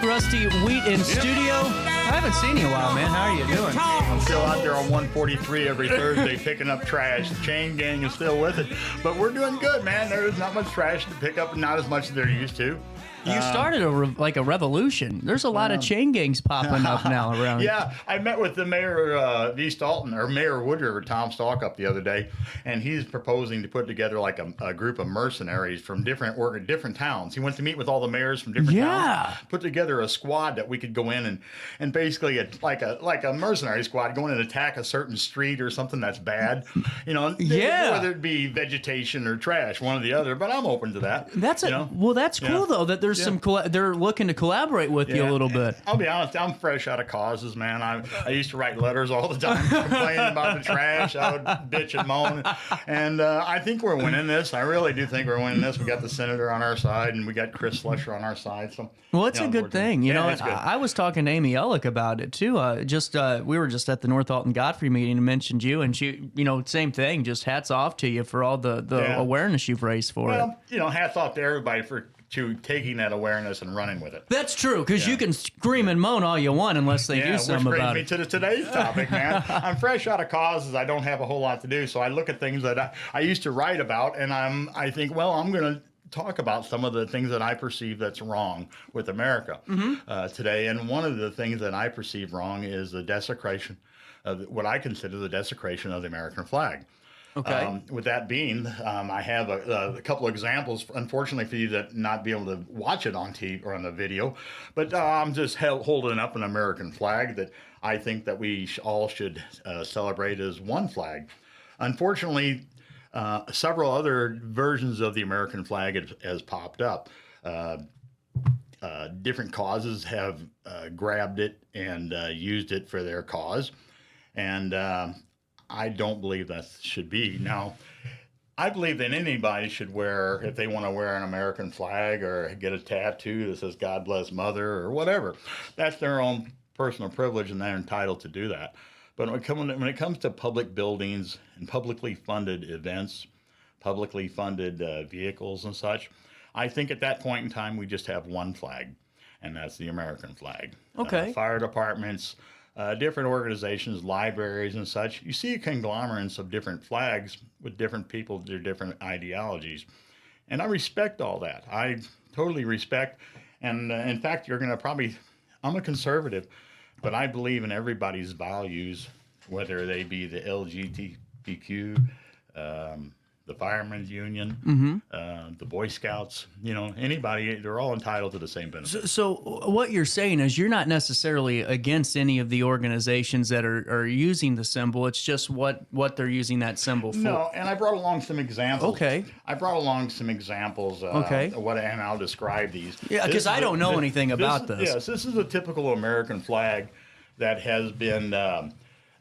Rusty Wheat in studio. I haven't seen you in a while, man. How are you doing? I'm still out there on 143 every Thursday picking up trash. The chain gang is still with it. But we're doing good, man. There's not much trash to pick up, not as much as they're used to. You started a revolution. There's a lot of chain gangs popping up now around. Yeah, I met with the mayor of East Alton, or Mayor Wood River, Tom Stalkup, the other day, and he's proposing to put together like a group of mercenaries from different towns. He went to meet with all the mayors from different towns, put together a squad that we could go in and basically like a mercenary squad go in and attack a certain street or something that's bad, whether it be vegetation or trash, one or the other. But I'm open to that. That's cool though that there's they're looking to collaborate with you a little bit. I'll be honest, I'm fresh out of causes, man. I used to write letters all the time complaining about the trash. I would bitch and moan. And I think we're winning this. I really do think we're winning this. We got the senator on our side, and we got Chris Slusher on our side. So, well, it's a good thing. I was talking to Amy Ellick about it, too. We were just at the North Alton Godfrey meeting and mentioned you, and she, same thing. Just hats off to you for all the awareness you've raised for it. Hats off to everybody for taking that awareness and running with it. That's true, because you can scream and moan all you want unless they do something about it. To today's topic, man. I'm fresh out of causes. I don't have a whole lot to do, so I look at things that I used to write about, and I think, well, I'm going to talk about some of the things that I perceive that's wrong with America today. And one of the things that I perceive wrong is the desecration of what I consider the desecration of the American flag. Okay. With that being, I have a couple of examples, unfortunately for you that not be able to watch it on TV or on the video, but I'm just holding up an American flag that I think that we all should celebrate as one flag. Unfortunately, several other versions of the American flag has popped up. Different causes have grabbed it and used it for their cause, and I don't believe that should be. Now, I believe that anybody should wear, if they want to wear an American flag or get a tattoo that says God bless Mother or whatever, that's their own personal privilege and they're entitled to do that. But when it comes to public buildings and publicly funded events, publicly funded vehicles and such, I think at that point in time we just have one flag, and that's the American flag. Okay. Fire departments, different organizations, libraries and such, you see conglomerates of different flags with different people, their different ideologies. And I respect all that. I totally respect. And in fact, I'm a conservative, but I believe in everybody's values, whether they be the LGBTQ, the Firemen's Union, the Boy Scouts, anybody, they're all entitled to the same benefits. So what you're saying is you're not necessarily against any of the organizations that are using the symbol. It's just what they're using that symbol for. No, and I brought along some examples. Okay. I brought along some examples. And I'll describe these. Yeah, because I don't know anything about this. Yes, this is a typical American flag that has been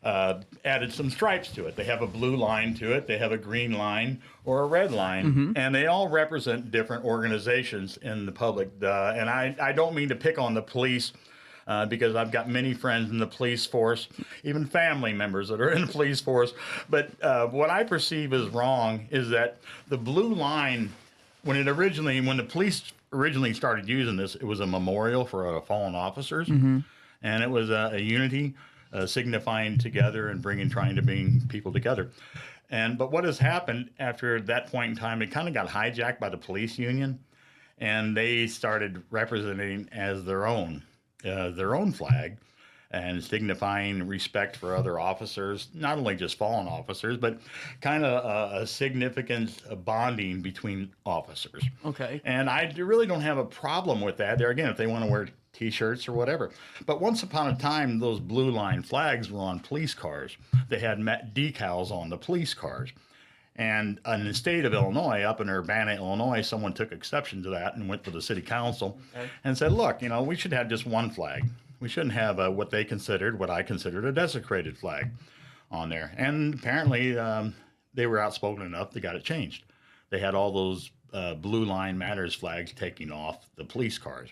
added some stripes to it. They have a blue line to it, they have a green line or a red line, and they all represent different organizations in the public. And I don't mean to pick on the police, because I've got many friends in the police force, even family members that are in the police force. But what I perceive as wrong is that the blue line, when the police originally started using this, it was a memorial for fallen officers, and it was a unity, signifying together and trying to bring people together. But what has happened after that point in time, it kind of got hijacked by the police union, and they started representing as their own flag and signifying respect for other officers, not only just fallen officers, but kind of a significant bonding between officers. Okay. And I really don't have a problem with that. There again, if they want to wear T-shirts or whatever. But once upon a time, those blue line flags were on police cars. They had decals on the police cars. And in the state of Illinois, up in Urbana, Illinois, someone took exception to that and went to the city council and said, look, we should have just one flag. We shouldn't have what I considered a desecrated flag on there. And apparently they were outspoken enough, they got it changed. They had all those Blue Line Matters flags taking off the police cars.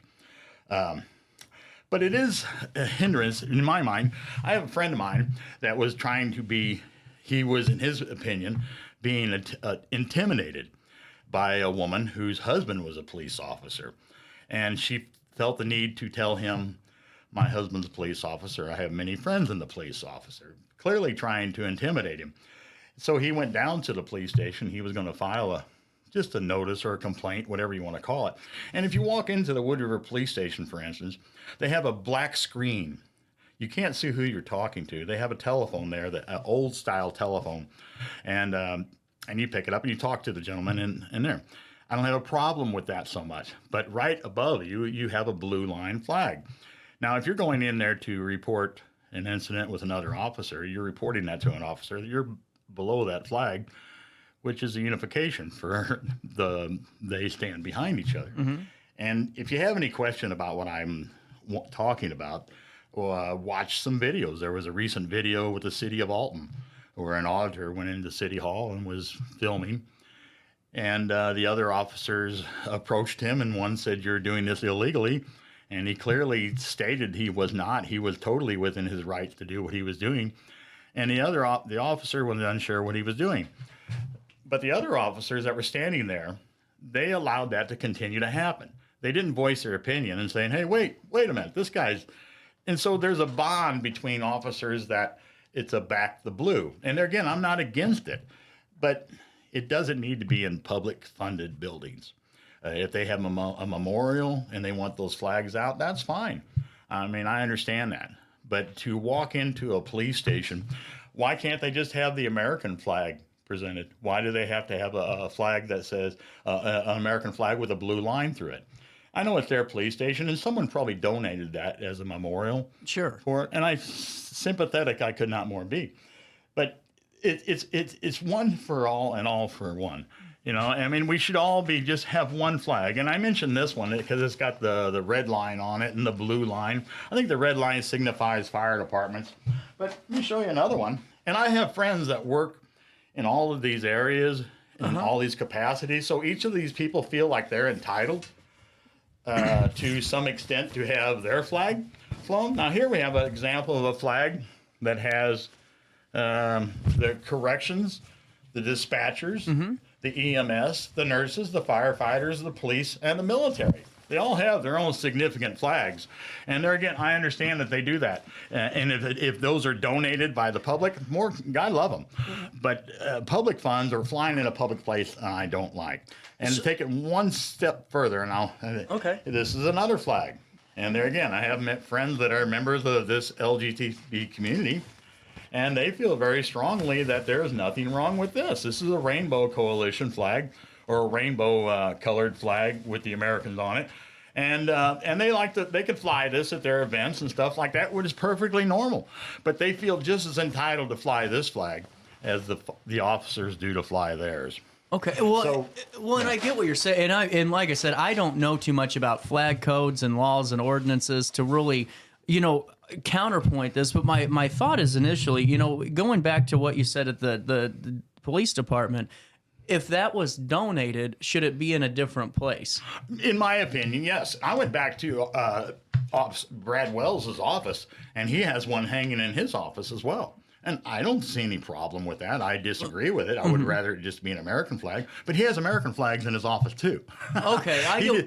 But it is a hindrance in my mind. I have a friend of mine that was trying to be, he was, in his opinion, being intimidated by a woman whose husband was a police officer. And she felt the need to tell him, my husband's a police officer. I have many friends in the police officer, clearly trying to intimidate him. So he went down to the police station. He was going to file just a notice or a complaint, whatever you want to call it. And if you walk into the Wood River Police Station, for instance, they have a black screen. You can't see who you're talking to. They have a telephone there, an old style telephone. And you pick it up and you talk to the gentleman in there. I don't have a problem with that so much. But right above you, you have a blue line flag. Now, if you're going in there to report an incident with another officer, you're reporting that to an officer. You're below that flag, which is a unification for they stand behind each other. Mm-hmm. And if you have any question about what I'm talking about, watch some videos. There was a recent video with the city of Alton where an auditor went into City Hall and was filming. And the other officers approached him, and one said, "You're doing this illegally." And he clearly stated he was not. He was totally within his rights to do what he was doing. And the officer was unsure what he was doing. But the other officers that were standing there, they allowed that to continue to happen. They didn't voice their opinion and saying, "Hey, wait a minute, this guy's..." And so there's a bond between officers that it's a back the blue. And again, I'm not against it, but it doesn't need to be in public funded buildings. If they have a memorial and they want those flags out, that's fine. I mean, I understand that. But to walk into a police station, why can't they just have the American flag presented? Why do they have to have a flag that says an American flag with a blue line through it? I know it's their police station, and someone probably donated that as a memorial. Sure. For it, and I'm sympathetic. I could not more be, but it's one for all and all for one. You know, I mean, we should all just have one flag. And I mentioned this one because it's got the red line on it and the blue line. I think the red line signifies fire departments. But let me show you another one. And I have friends that work in all of these areas in all these capacities. So each of these people feel like they're entitled to some extent to have their flag flown. Now, here we have an example of a flag that has the corrections, the dispatchers, the EMS, the nurses, the firefighters, the police, and the military. They all have their own significant flags. And there again, I understand that they do that. And if those are donated by the public, God love them. But public funds or flying in a public place, I don't like. And to take it one step further, this is another flag. And there again, I have met friends that are members of this LGBT community, and they feel very strongly that there is nothing wrong with this. This is a Rainbow Coalition flag, or a rainbow colored flag with the Americans on it. And they could fly this at their events and stuff like that, which is perfectly normal. But they feel just as entitled to fly this flag as the officers do to fly theirs. Okay, and I get what you're saying, and like I said, I don't know too much about flag codes and laws and ordinances to really, counterpoint this, but my thought is initially, going back to what you said at the police department, if that was donated, should it be in a different place? In my opinion, yes. I went back to Brad Wells' office, and he has one hanging in his office as well. And I don't see any problem with that. I disagree with it. I would rather it just be an American flag. But he has American flags in his office too. Okay,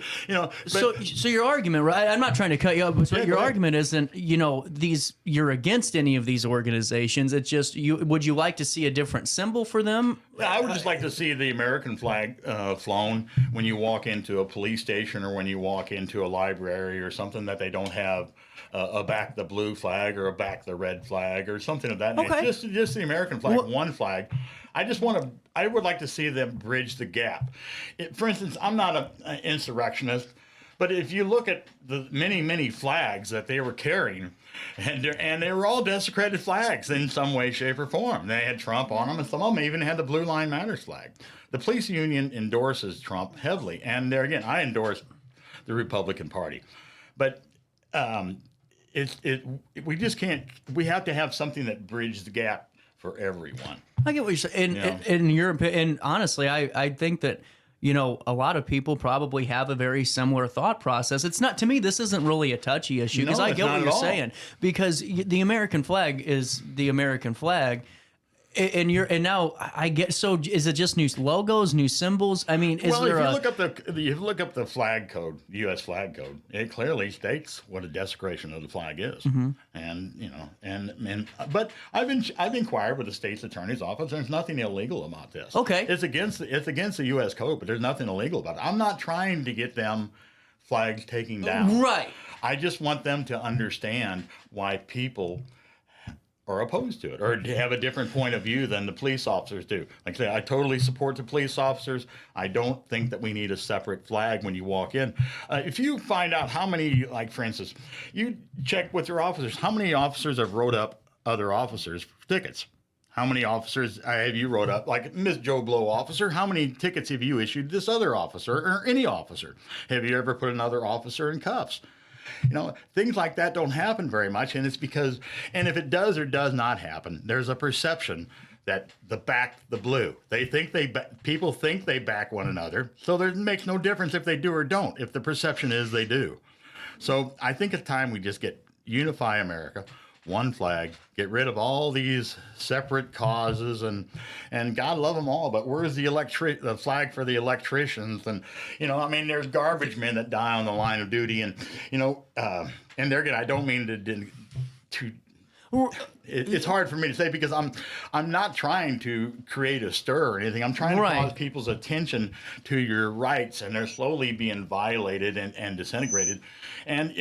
so your argument, right? I'm not trying to cut you off, but your argument isn't, you're against any of these organizations. It's just would you like to see a different symbol for them? Yeah, I would just like to see the American flag flown when you walk into a police station or when you walk into a library or something, that they don't have a back the blue flag or a back the red flag or something of that nature. Okay. Just the American flag, one flag. I would like to see them bridge the gap. For instance, I'm not an insurrectionist, but if you look at the many, many flags that they were carrying, and they were all desecrated flags in some way, shape, or form. They had Trump on them, and some of them even had the Blue Line Matters flag. The police union endorses Trump heavily, and there again, I endorse the Republican Party. But we just can't. We have to have something that bridges the gap for everyone. I get what you're saying. In your opinion, and honestly, I think that you know, a lot of people probably have a very similar thought process. It's not, to me, this isn't really a touchy issue, because I get what you're saying, because the American flag is the American flag. And now I get, so is it just new logos, new symbols? I mean, is there if you look up the flag code, the U.S. flag code, it clearly states what a desecration of the flag is. And you know, but I've inquired with the state's attorney's office. There's nothing illegal about this. Okay, it's against the U.S. code, but there's nothing illegal about it. I'm not trying to get them flags taken down. Right. I just want them to understand why people are opposed to it, or have a different point of view than the police officers do. Like I say, I totally support the police officers. I don't think that we need a separate flag when you walk in. If you find out how many, like for instance, you check with your officers, how many officers have wrote up other officers for tickets? How many officers have you wrote up? Like Miss Joe Blow officer, how many tickets have you issued this other officer, or any officer? Have you ever put another officer in cuffs? You know, things like that don't happen very much, and it's because, and if it does or does not happen, there's a perception that the blue. People think they back one another, so it makes no difference if they do or don't, if the perception is they do. So I think it's time we just unify America, one flag, get rid of all these separate causes, and God love them all, but where's the flag for the electricians? And, you know, I mean, there's garbage men that die on the line of duty, and, you know, and I don't mean to it's hard for me to say, because I'm not trying to create a stir or anything. I'm trying to cause people's attention to your rights, and they're slowly being violated and disintegrated. And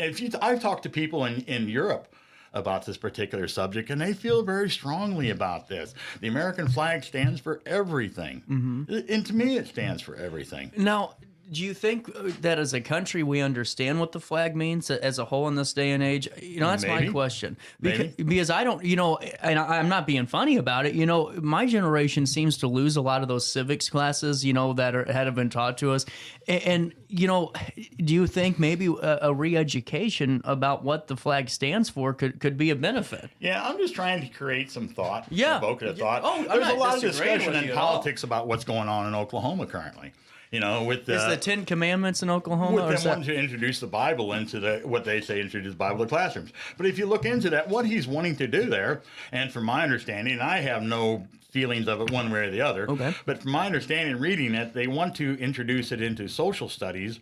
I've talked to people in Europe about this particular subject, and they feel very strongly about this. The American flag stands for everything. And to me, it stands for everything. Now, do you think that as a country we understand what the flag means as a whole in this day and age? You know, that's my question. Because I don't, you know, and I'm not being funny about it. You know, my generation seems to lose a lot of those civics classes, you know, that have been taught to us. And, you know, do you think maybe a re-education about what the flag stands for could be a benefit? Yeah, I'm just trying to create some thought, evocative thought. Oh, there's a lot of discussion in politics about what's going on in Oklahoma currently. You know, with is the 10 Commandments in Oklahoma? With them wanting to introduce the Bible into what they say introduce the Bible to classrooms. But if you look into that, what he's wanting to do there, and from my understanding, and I have no feelings of it one way or the other, but from my understanding, reading it, they want to introduce it into social studies,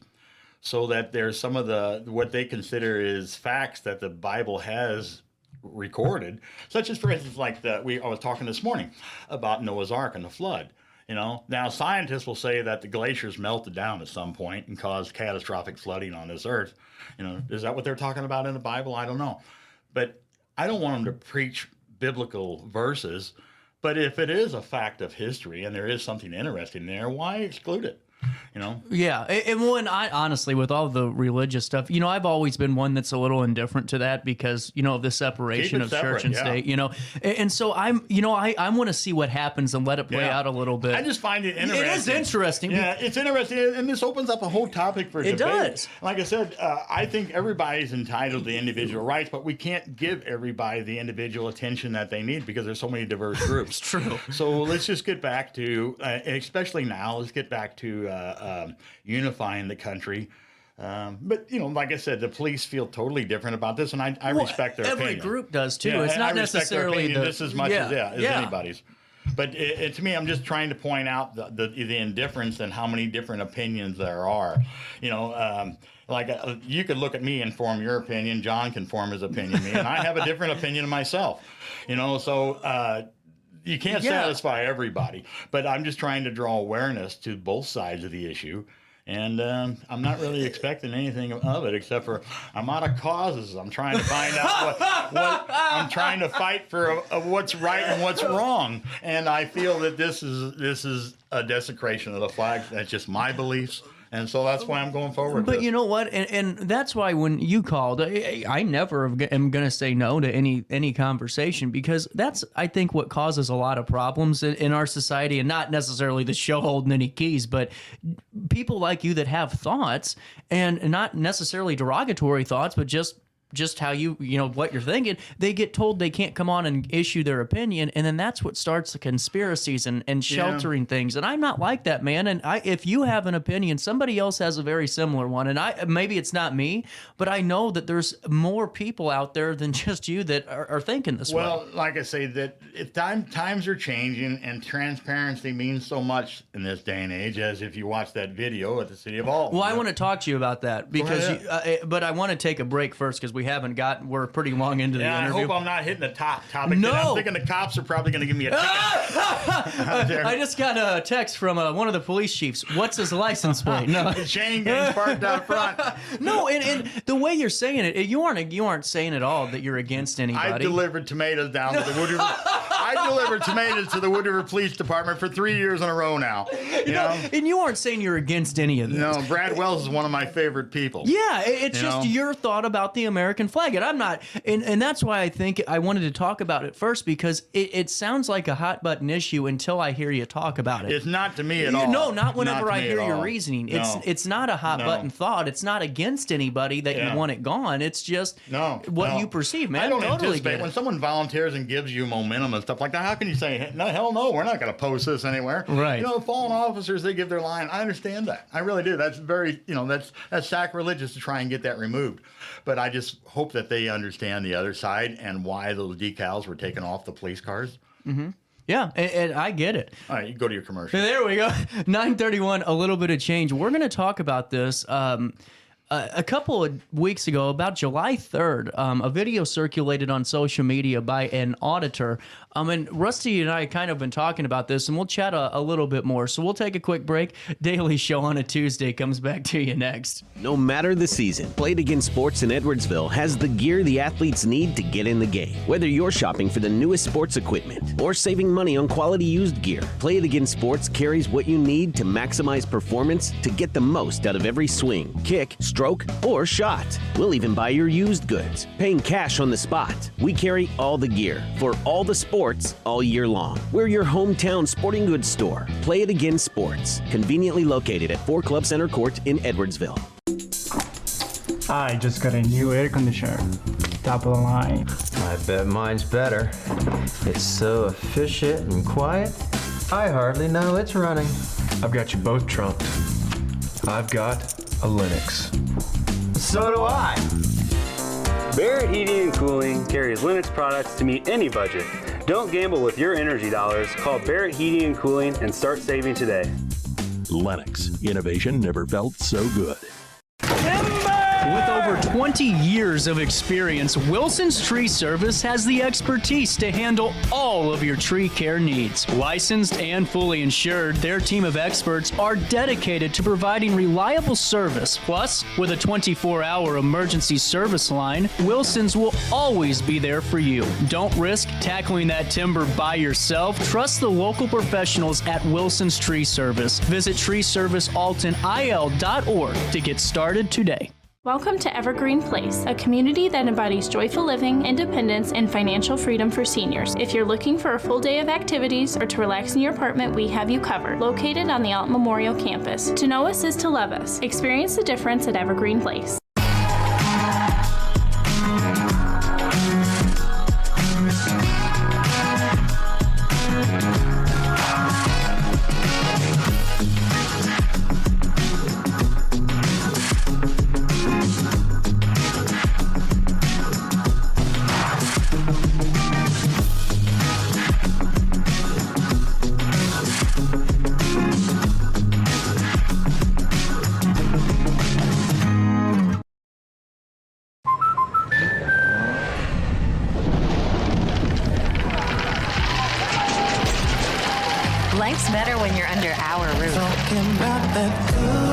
so that there's some of what they consider is facts that the Bible has recorded, such as, for instance, like I was talking this morning about Noah's Ark and the flood. You know, now scientists will say that the glaciers melted down at some point and caused catastrophic flooding on this earth. You know, is that what they're talking about in the Bible? I don't know. But I don't want them to preach biblical verses. But if it is a fact of history and there is something interesting there, why exclude it? You know? Yeah. And when I honestly, with all the religious stuff, you know, I've always been one that's a little indifferent to that because, you know, of the separation of church and state, you know. And so I want to see what happens and let it play out a little bit. I just find it interesting. It is interesting. Yeah, it's interesting. And this opens up a whole topic for debate. It does. Like I said, I think everybody's entitled to individual rights, but we can't give everybody the individual attention that they need because there's so many diverse groups. It's true. So let's just get back to, especially now, let's get back to unifying the country. But, you know, like I said, the police feel totally different about this, and I respect their opinion. Every group does, too. Yeah, it's not necessarily just as much as anybody's. But to me, I'm just trying to point out the indifference and how many different opinions there are. You know, you could look at me and form your opinion. John can form his opinion, and I have a different opinion of myself. You know, so you can't satisfy everybody. But I'm just trying to draw awareness to both sides of the issue. And I'm not really expecting anything of it, except for I'm out of causes. I'm trying to find out what I'm trying to fight for what's right and what's wrong. And I feel that this is a desecration of the flag. That's just my beliefs. And so that's why I'm going forward. But you know what? And that's why when you called, I never am going to say no to any conversation, because that's, I think, what causes a lot of problems in our society, and not necessarily the show holding any keys, but people like you that have thoughts, and not necessarily derogatory thoughts, but just just how what you're thinking, they get told they can't come on and issue their opinion, and then that's what starts the conspiracies and sheltering things. And I'm not like that, man. And if you have an opinion, somebody else has a very similar one, and maybe it's not me, but I know that there's more people out there than just you that are thinking this way. Well, like I say, that if times are changing, and transparency means so much in this day and age, as if you watch that video at the City of Alton. Well, I want to talk to you about that because, but I want to take a break first because we're pretty long into the interview. I hope I'm not hitting the topic. No. I'm thinking the cops are probably going to give me a ticket. I just got a text from one of the police chiefs. What's his license plate? No. The chain gangs parked out front. No, and the way you're saying it, you aren't saying at all that you're against anybody. I delivered tomatoes down to the Wood River. I delivered tomatoes to the Wood River Police Department for 3 years in a row now. You know? And you aren't saying you're against any of this. No, Brad Wells is one of my favorite people. Yeah, it's just your thought about the American flag. And I'm not, and that's why I think I wanted to talk about it first, because it sounds like a hot button issue until I hear you talk about it. It's not to me at all. No, not whenever I hear your reasoning. No. It's not a hot button thought. It's not against anybody that you want it gone. It's just what you perceive, man. I don't totally anticipate when someone volunteers and gives you momentum and stuff like that. How can you say, no, hell no, we're not going to post this anywhere? Right. Fallen officers, they give their line. I understand that. I really do. That's very, that's sacrilegious to try and get that removed. But I just hope that they understand the other side and why those decals were taken off the police cars. Mm-hmm. Yeah, and I get it. All right, you go to your commercial. There we go. 9:31, a little bit of change. We're going to talk about this. A couple of weeks ago, about July 3rd, a video circulated on social media by an auditor. And Rusty and I kind of been talking about this, and we'll chat a little bit more. So we'll take a quick break. Daily Show on a Tuesday comes back to you next. No matter the season, Play It Again Sports in Edwardsville has the gear the athletes need to get in the game. Whether you're shopping for the newest sports equipment or saving money on quality used gear, Play It Again Sports carries what you need to maximize performance to get the most out of every swing, kick, stroke, or shot. We'll even buy your used goods, paying cash on the spot. We carry all the gear for all the sports all year long. We're your hometown sporting goods store. Play It Again Sports, conveniently located at 4 Club Center Court in Edwardsville. I just got a new air conditioner. Top of the line. I bet mine's better. It's so efficient and quiet, I hardly know it's running. I've got you both trumped. I've got a Linux. So do I. Barrett Heating and Cooling carries Linux products to meet any budget. Don't gamble with your energy dollars. Call Barrett Heating and Cooling and start saving today. Lennox. Innovation never felt so good. With over 20 years of experience, Wilson's Tree Service has the expertise to handle all of your tree care needs. Licensed and fully insured, their team of experts are dedicated to providing reliable service. Plus, with a 24-hour emergency service line, Wilson's will always be there for you. Don't risk tackling that timber by yourself. Trust the local professionals at Wilson's Tree Service. Visit treeservicealtonil.org to get started today. Welcome to Evergreen Place, a community that embodies joyful living, independence, and financial freedom for seniors. If you're looking for a full day of activities or to relax in your apartment, we have you covered. Located on the Alton Memorial Campus. To know us is to love us. Experience the difference at Evergreen Place. Life's better when you're under our roof.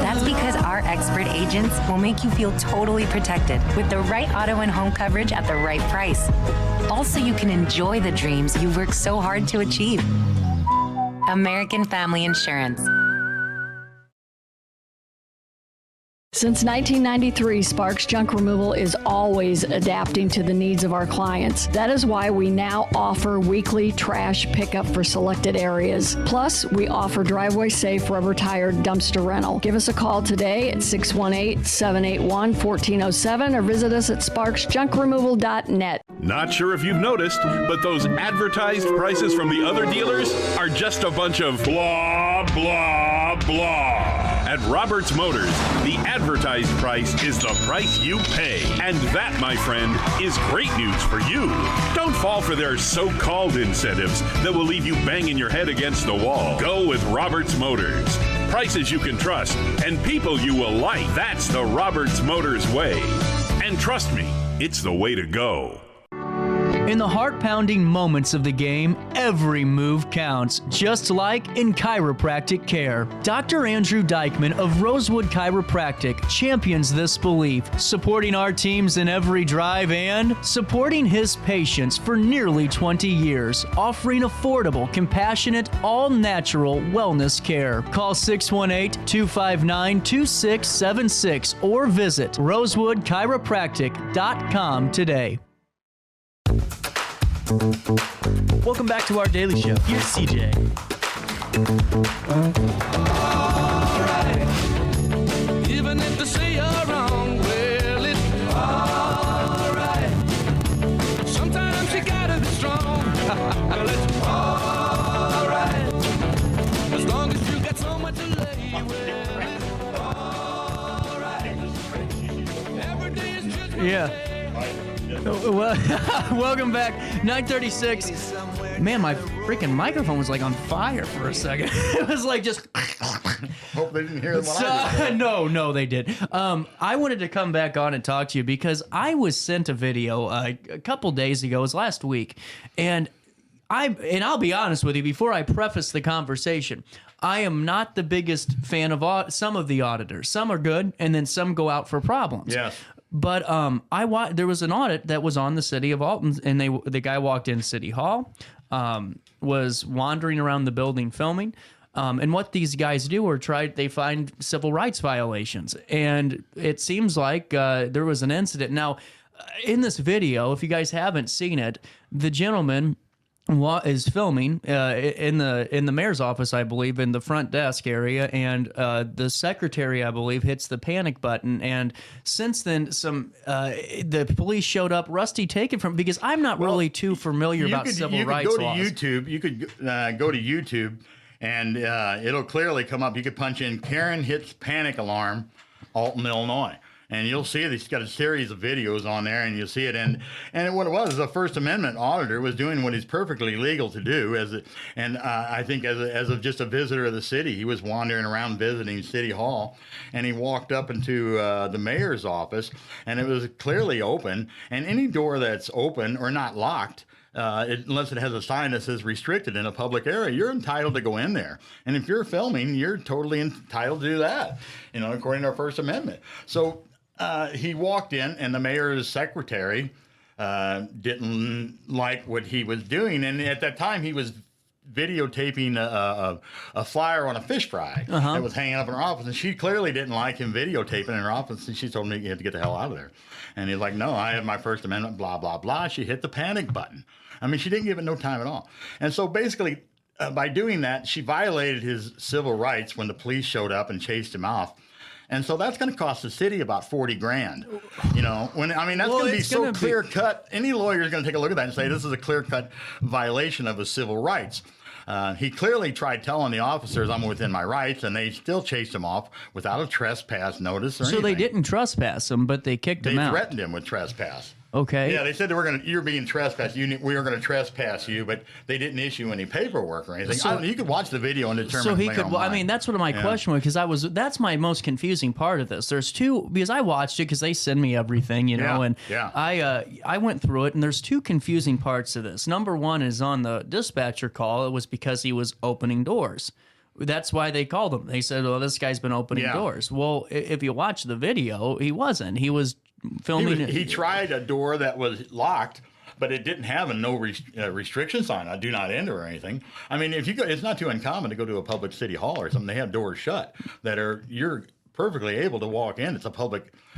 That's because our expert agents will make you feel totally protected with the right auto and home coverage at the right price. Also, you can enjoy the dreams you worked so hard to achieve. American Family Insurance. Since 1993, Sparks Junk Removal is always adapting to the needs of our clients. That is why we now offer weekly trash pickup for selected areas. Plus, we offer driveway-safe rubber-tired dumpster rental. Give us a call today at 618-781-1407 or visit us at sparksjunkremoval.net. Not sure if you've noticed, but those advertised prices from the other dealers are just a bunch of blah, blah, blah. At Roberts Motors, the advertised price is the price you pay. And that, my friend, is great news for you. Don't fall for their so-called incentives that will leave you banging your head against the wall. Go with Roberts Motors. Prices you can trust and people you will like. That's the Roberts Motors way. And trust me, it's the way to go. In the heart-pounding moments of the game, every move counts, just like in chiropractic care. Dr. Andrew Dykman of Rosewood Chiropractic champions this belief, supporting our teams in every drive and supporting his patients for nearly 20 years, offering affordable, compassionate, all-natural wellness care. Call 618-259-2676 or visit rosewoodchiropractic.com today. Welcome back to our daily show. Here's CJ. Alright. Even if they say you're wrong, well, it's alright. Sometimes you gotta be strong. Well, it's alright. As long as you got so much to lay with, it's alright. Every day is just Yeah. Well, welcome back. 9:36. Man, my freaking microphone was like on fire for a second. It was like just. Hope they didn't hear what I did. No, they did. I wanted to come back on and talk to you because I was sent a video a couple days ago. It was last week, and I'll be honest with you. Before I preface the conversation, I am not the biggest fan of some of the auditors. Some are good, and then some go out for problems. Yes. But there was an audit that was on the city of Alton, and the guy walked in City Hall, was wandering around the building filming, and what these guys do are they find civil rights violations, and it seems like there was an incident. Now, in this video, if you guys haven't seen it, the gentleman is filming in the mayor's office, I believe, in the front desk area, and the secretary, I believe, hits the panic button. And since then, the police showed up. Rusty, take it from, because I'm not really too familiar about civil rights laws. You could go to YouTube, and it'll clearly come up. You could punch in Karen hits panic alarm, Alton, Illinois. And you'll see he's got a series of videos on there, and you'll see it. And what it was, the First Amendment auditor was doing what he's perfectly legal to do. I think as just a visitor of the city, he was wandering around visiting City Hall, and he walked up into the mayor's office, and it was clearly open. And any door that's open or not locked, unless it has a sign that says restricted in a public area, you're entitled to go in there. And if you're filming, you're totally entitled to do that, according to our First Amendment. So he walked in, and the mayor's secretary didn't like what he was doing. And at that time, he was videotaping a flyer on a fish fry that was hanging up in her office. And she clearly didn't like him videotaping in her office. And she told me he had to get the hell out of there. And he's like, no, I have my First Amendment, blah, blah, blah. She hit the panic button. I mean, she didn't give it no time at all. And so basically, by doing that, she violated his civil rights when the police showed up and chased him off. And so that's going to cost the city about $40,000. That's going to be so clear cut. Any lawyer is going to take a look at that and say this is a clear cut violation of his civil rights. He clearly tried telling the officers I'm within my rights, and they still chased him off without a trespass notice or anything. So they didn't trespass him, but they kicked him out. They threatened him with trespass. Okay. Yeah, they said you're being trespassed. We were going to trespass you, but they didn't issue any paperwork or anything. So, you could watch the video and determine. So he could. Well, that's what my question was, because that's my most confusing part of this. There's two, because I watched it because they send me everything, and I went through it, and there's two confusing parts to this. Number one is on the dispatcher call. It was because he was opening doors. That's why they called him. They said, "Well, this guy's been opening doors." Well, if you watch the video, he wasn't. He was filming. He tried a door that was locked, but it didn't have a no restriction sign, I do not enter or anything. I mean, if you go, it's not too uncommon to go to a public city hall or something. They have doors shut that are you're perfectly able to walk in.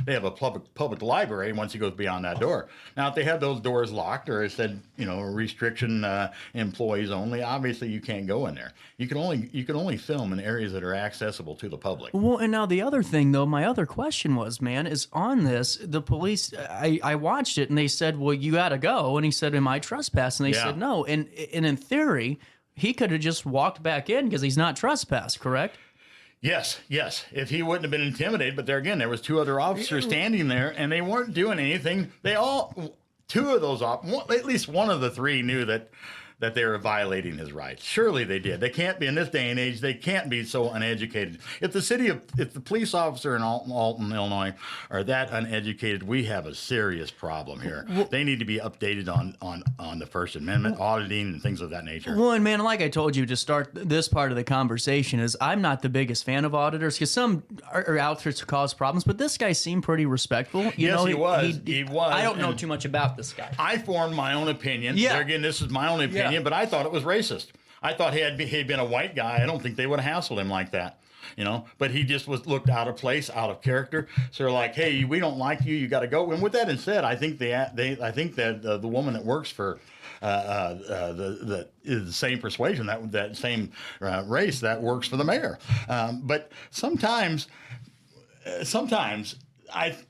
They have a public library once he goes beyond that door. Now, if they had those doors locked or it said, restriction employees only, obviously you can't go in there. You can only film in areas that are accessible to the public. Well, and now the other thing, though, my other question was, man, is on this, the police, I watched it and they said, well, you got to go. And he said, am I trespassing? And they said, no. And in theory, he could have just walked back in because he's not trespassed, correct? Yes. If he wouldn't have been intimidated, but there was 2 other officers standing there, and they weren't doing anything. Two of those, at least one of the 3 knew that they were violating his rights. Surely they did. They can't be, in this day and age, they can't be so uneducated. If the police officer in Alton, Illinois are that uneducated, we have a serious problem here. They need to be updated on the First Amendment, auditing, and things of that nature. Well, and man, like I told you to start this part of the conversation, is I'm not the biggest fan of auditors because some are out there to cause problems, but this guy seemed pretty respectful. He was. He was. I don't know too much about this guy. I formed my own opinion. Yeah. There again, this is my own opinion. But I thought it was racist. I thought he'd been a white guy. I don't think they would have hassled him like that, But he just looked out of place, out of character. So they're like, "Hey, we don't like you. You got to go." And with that said, I think that the woman that works for the same persuasion, that same race that works for the mayor. But sometimes.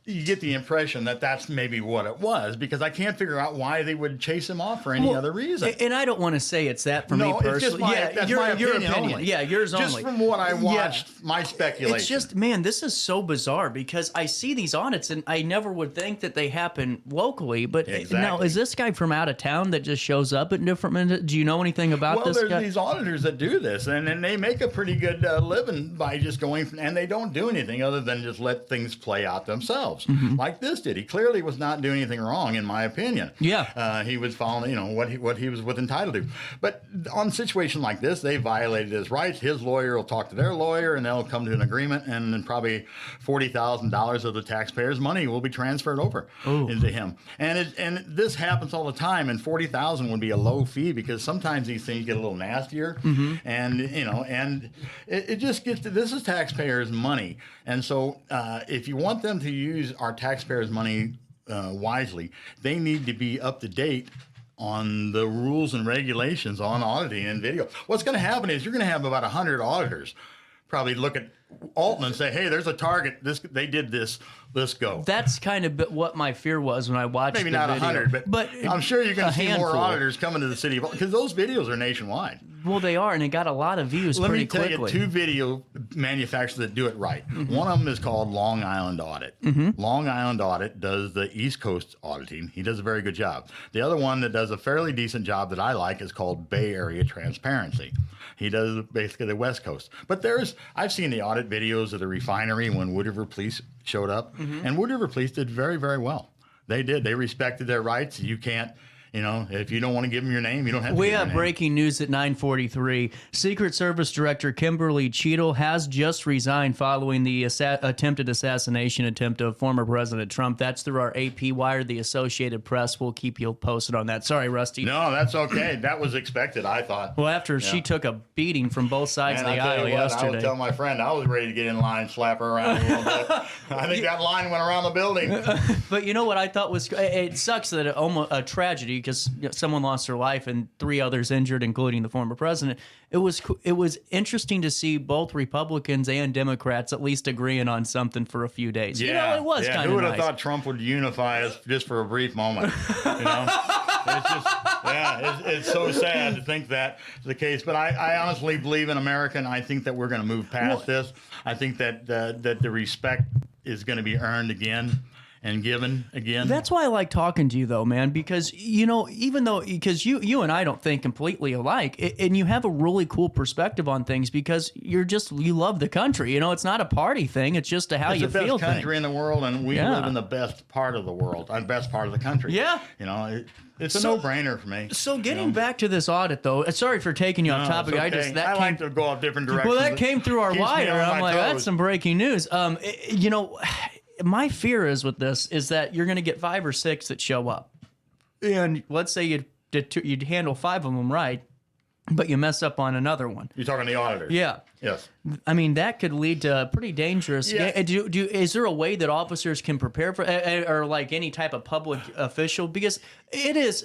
You get the impression that that's maybe what it was, because I can't figure out why they would chase him off for any other reason. And I don't want to say it's that for me personally. That's my opinion only. Yeah, yours only. Just from what I watched, my speculation. It's just, man, this is so bizarre because I see these audits and I never would think that they happen locally. But now, is this guy from out of town that just shows up at different? Do you know anything about this guy? Well, there's these auditors that do this, and they make a pretty good living by just going, and they don't do anything other than just let things play out themselves, like this did. He clearly was not doing anything wrong, in my opinion. Yeah, he was following, what he was entitled to. But on a situation like this, they violated his rights. His lawyer will talk to their lawyer, and they'll come to an agreement, and then probably $40,000 of the taxpayers' money will be transferred over into him. And this happens all the time. And $40,000 would be a low fee because sometimes these things get a little nastier, and it just gets to, this is taxpayers' money, and so if you want them to use our taxpayers' money wisely, they need to be up to date on the rules and regulations on auditing and video. What's going to happen is you're going to have about 100 auditors probably look at Alton and say, "Hey, there's a target. They did this. Let's go." That's kind of what my fear was when I watched. Maybe the not video. 100, but I'm sure you're going to see more auditors coming to the city of, because those videos are nationwide. Well, they are, and it got a lot of views pretty quickly. Let me tell you 2 video manufacturers that do it right. One of them is called Long Island Audit. Long Island Audit does the East Coast auditing. He does a very good job. The other one that does a fairly decent job that I like is called Bay Area Transparency. He does basically the West Coast. But I've seen the audit videos of the refinery when Wood River Police showed up, and Wood River Police did very, very well. They did. They respected their rights. You can't, if you don't want to give them your name, you don't have to. We have breaking news at 9:43. Secret Service Director Kimberly Cheadle has just resigned following the attempted assassination attempt of former President Trump. That's through our AP wire. The Associated Press will keep you posted on that. Sorry, Rusty. No, that's okay. That was expected, I thought. Well, after she took a beating from both sides of the aisle yesterday. I would tell my friend I was ready to get in line and slap her around a little bit. I think that line went around the building. But you know what I thought was, it sucks that almost a tragedy, because someone lost their life and 3 others injured, including the former president. It was interesting to see both Republicans and Democrats at least agreeing on something for a few days. Yeah, it was kind of nice. Who would have thought Trump would unify us just for a brief moment? It's just, it's so sad to think that's the case. But I honestly believe in America, and I think that we're going to move past this. I think that the respect is going to be earned again and given again. That's why I like talking to you, though, man, because, even though, because you and I don't think completely alike, and you have a really cool perspective on things because you love the country. It's not a party thing. It's just how you feel thing. It's the best country in the world, and we live in the best part of the world, the best part of the country. Yeah. It's a no-brainer for me. So getting back to this audit, though, sorry for taking you off topic. Okay. I like to go off different directions. Well, that came through our wire. I'm like, that's some breaking news. My fear is with this is that you're going to get 5 or 6 that show up, and let's say you'd handle 5 of them right, but you mess up on another one. You're talking the auditors. Yeah. Yes. I mean, that could lead to pretty dangerous. Yeah. Is there a way that officers can prepare for, or like any type of public official? Because it is,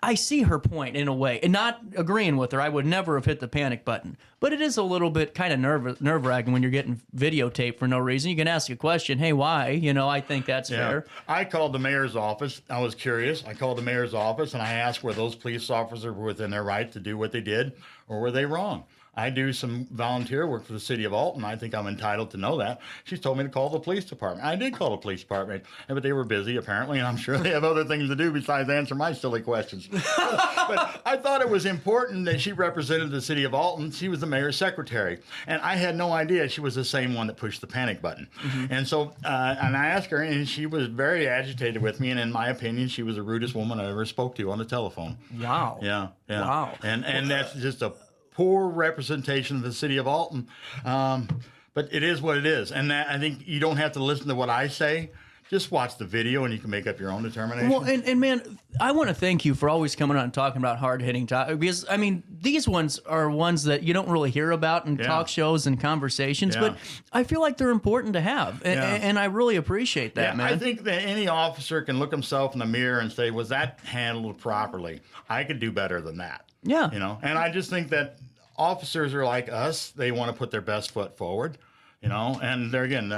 I see her point in a way, and not agreeing with her. I would never have hit the panic button. But it is a little bit kind of nerve-wracking when you're getting videotaped for no reason. You can ask a question, hey, why? You know, I think that's fair. I called the mayor's office. I was curious. I called the mayor's office, and I asked were those police officers were within their right to do what they did, or were they wrong? I do some volunteer work for the city of Alton. I think I'm entitled to know that. She's told me to call the police department. I did call the police department, but they were busy apparently, and I'm sure they have other things to do besides answer my silly questions. But I thought it was important that she represented the city of Alton. She was the mayor's secretary, and I had no idea she was the same one that pushed the panic button. And so, and I asked her, and she was very agitated with me, and in my opinion, she was the rudest woman I ever spoke to on the telephone. Wow. Yeah. Wow. And that's just a poor representation of the city of Alton, but it is what it is. And I think you don't have to listen to what I say. Just watch the video and you can make up your own determination. Well, and man, I want to thank you for always coming on and talking about hard-hitting topics, because, I mean, these ones are ones that you don't really hear about in talk shows and conversations, but I feel like they're important to have, and I really appreciate that, man. I think that any officer can look himself in the mirror and say, was that handled properly? I could do better than that. Yeah. You know, and I just think that officers are like us. They want to put their best foot forward, you know, and there again,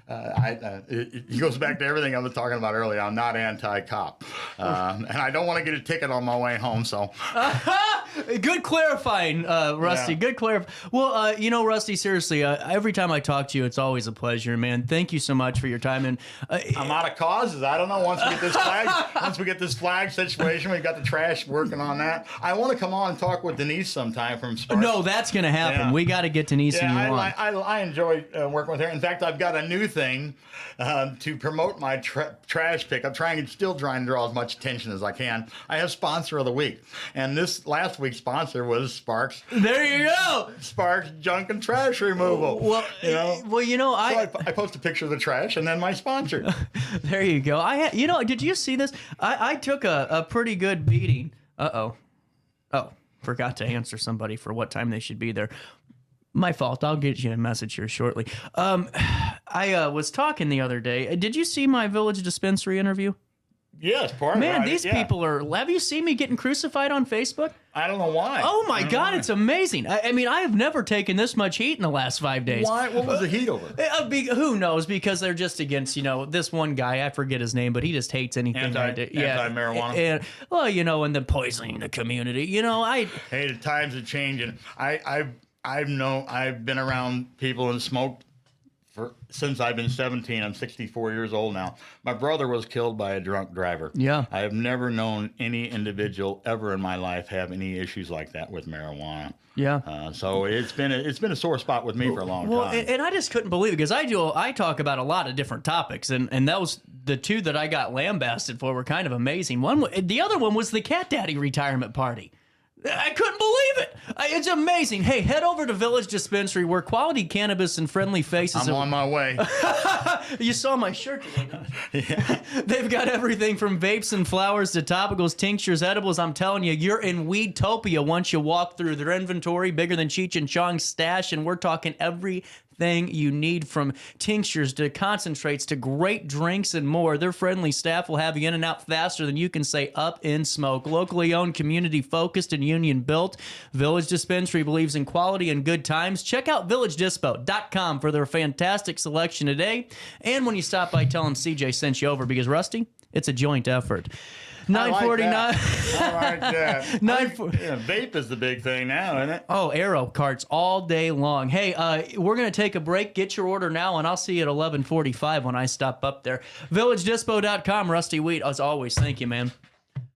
it goes back to everything I was talking about earlier. I'm not anti-cop, and I don't want to get a ticket on my way home. So, good clarifying, Rusty. Yeah. Good clarifying. Well, you know, Rusty, seriously, every time I talk to you, it's always a pleasure, man. Thank you so much for your time. And I'm out of causes. I don't know. Once we get this flag situation, we've got the trash working on that. I want to come on and talk with Denise sometime from Sparks. No, that's going to happen. Yeah. We got to get Denise and you on. I enjoy working with her. In fact, I've got a new thing to promote my trash pick. I'm still trying to draw as much attention as I can. I have Sponsor of the Week, and this last week's sponsor was Sparks. There you go, Sparks Junk and Trash Removal. Well, I post a picture of the trash and then my sponsor. There you go. Did you see this? I took a pretty good beating. Oh, forgot to answer somebody for what time they should be there. My fault. I'll get you a message here shortly. I was talking the other day. Did you see my Village Dispensary interview? Yes, part of it. Man, these people are... Have you seen me getting crucified on Facebook? I don't know why. Oh, my God, it's amazing. I mean, I have never taken this much heat in the last 5 days. Why? What was the heat over? Who knows? Because they're just against, this one guy, I forget his name, but he just hates anything. Anti-marijuana? And then poisoning the community. Hey, the times are changing. I've been around people and smoked since I've been 17. I'm 64 years old now. My brother was killed by a drunk driver. Yeah. I have never known any individual ever in my life have any issues like that with marijuana. Yeah. So it's been a sore spot with me for a long time. And I just couldn't believe it, because I talk about a lot of different topics, and that was the two that I got lambasted for were kind of amazing. The other one was the Cat Daddy retirement party. I couldn't believe it. It's amazing. Hey, head over to Village Dispensary, where quality cannabis and friendly faces... I'm on my way. You saw my shirt today. Yeah. They've got everything from vapes and flowers to topicals, tinctures, edibles. I'm telling you, you're in Weedtopia once you walk through. Their inventory bigger than Cheech and Chong's stash, and we're talking everything you need, from tinctures to concentrates to great drinks and more. Their friendly staff will have you in and out faster than you can say up in smoke. Locally owned, community focused, and union built, Village Dispensary believes in quality and good times. Check out RiverBender.com for their fantastic selection today. And when you stop by, tell them CJ sent you over, because Rusty, it's a joint effort. 949. I like that. Vape is the big thing now, isn't it? Oh, arrow carts all day long. Hey, we're going to take a break. Get your order now, and I'll see you at 11:45 when I stop up there. VillageDispo.com. Rusty Wheat, as always. Thank you, man.